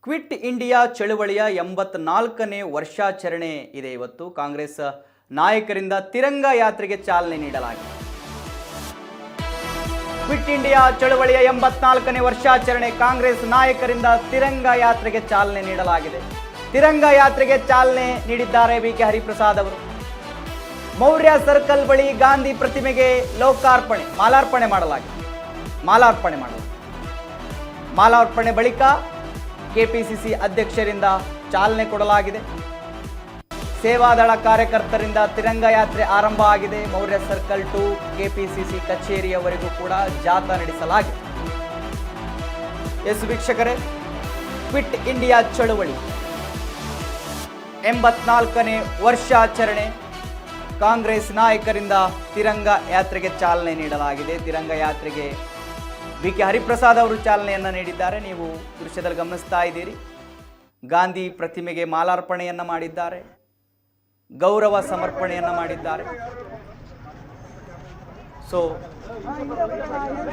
Quit India ಚಳುವಳಿಯ 84ನೇ ವರ್ಷಾಚರಣೆ ಇದೆ ಇವತ್ತು. ಕಾಂಗ್ರೆಸ್ ನಾಯಕರಿಂದ ತಿರಂಗ ಯಾತ್ರೆಗೆ ಚಾಲನೆ ನೀಡಲಾಗಿದೆ. ಕ್ವಿಟ್ ಇಂಡಿಯಾ ಚಳುವಳಿಯ 84ನೇ ವರ್ಷಾಚರಣೆ ಕಾಂಗ್ರೆಸ್ ನಾಯಕರಿಂದ ತಿರಂಗ ಯಾತ್ರೆಗೆ ಚಾಲನೆ ನೀಡಲಾಗಿದೆ. ತಿರಂಗ ಯಾತ್ರೆಗೆ ಚಾಲನೆ ನೀಡಿದ್ದಾರೆ ಬಿಕೆ ಹರಿಪ್ರಸಾದ್ ಅವರು. ಮೌರ್ಯ ಸರ್ಕಲ್ ಬಳಿ ಗಾಂಧಿ ಪ್ರತಿಮೆಗೆ ಮಾಲಾರ್ಪಣೆ ಮಾಡಲಾಗಿದೆ. ಮಾಲಾರ್ಪಣೆ ಬಳಿಕ ಕೆಪಿಸಿಸಿ ಅಧ್ಯಕ್ಷರಿಂದ ಚಾಲನೆ ಕೊಡಲಾಗಿದೆ. ಸೇವಾದಳ ಕಾರ್ಯಕರ್ತರಿಂದ ತಿರಂಗ ಯಾತ್ರೆ ಆರಂಭ ಆಗಿದೆ. ಮೌರ್ಯ ಸರ್ಕಲ್ ಟು ಕೆಪಿಸಿಸಿ ಕಚೇರಿಯವರೆಗೂ ಕೂಡ ಜಾಥಾ ನಡೆಸಲಾಗಿದೆ. ಎಸ್ ವೀಕ್ಷಕರೇ, ಕ್ವಿಟ್ ಇಂಡಿಯಾ ಚಳುವಳಿ 84ನೇ ವರ್ಷಾಚರಣೆ ಕಾಂಗ್ರೆಸ್ ನಾಯಕರಿಂದ ತಿರಂಗ ಯಾತ್ರೆಗೆ ಚಾಲನೆ ನೀಡಲಾಗಿದೆ. ತಿರಂಗ ಯಾತ್ರೆಗೆ ಬಿಕೆ ಹರಿಪ್ರಸಾದ್ ಅವರು ಚಾಲನೆಯನ್ನು ನೀಡಿದ್ದಾರೆ. ನೀವು ದೃಶ್ಯದಲ್ಲಿ ಗಮನಿಸ್ತಾ ಇದ್ದೀರಿ. ಗಾಂಧಿ ಪ್ರತಿಮೆಗೆ ಮಾಲಾರ್ಪಣೆಯನ್ನು ಮಾಡಿದ್ದಾರೆ, ಗೌರವ ಸಮರ್ಪಣೆಯನ್ನು ಮಾಡಿದ್ದಾರೆ.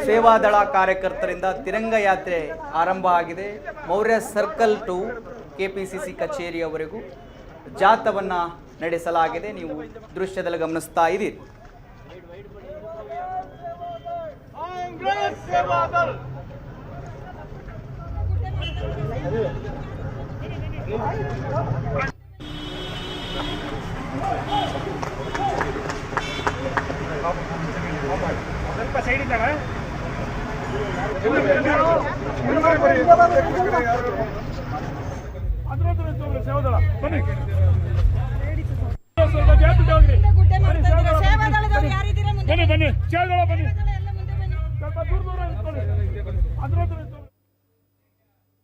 ಸೇವಾದಳ ಕಾರ್ಯಕರ್ತರಿಂದ ತಿರಂಗ ಯಾತ್ರೆ ಆರಂಭ ಆಗಿದೆ. ಮೌರ್ಯ ಸರ್ಕಲ್ ಟು ಕೆಪಿಸಿಸಿ ಕಚೇರಿಯವರೆಗೂ ಜಾಥಾವನ್ನು ನಡೆಸಲಾಗಿದೆ. ನೀವು ದೃಶ್ಯದಲ್ಲಿ ಗಮನಿಸ್ತಾ ಇದ್ದೀರಿ. ಸ್ವಲ್ಪ ಸೈಡ್ ಇದ್ದಾವೆ. ಸೇವಾದಳ ಬನ್ನಿ, ಬನ್ನಿ ಬನ್ನಿ, ಸೇವಾದಳ ಬನ್ನಿ, ಸ್ವಲ್ಪ ದೂರ ದೂರ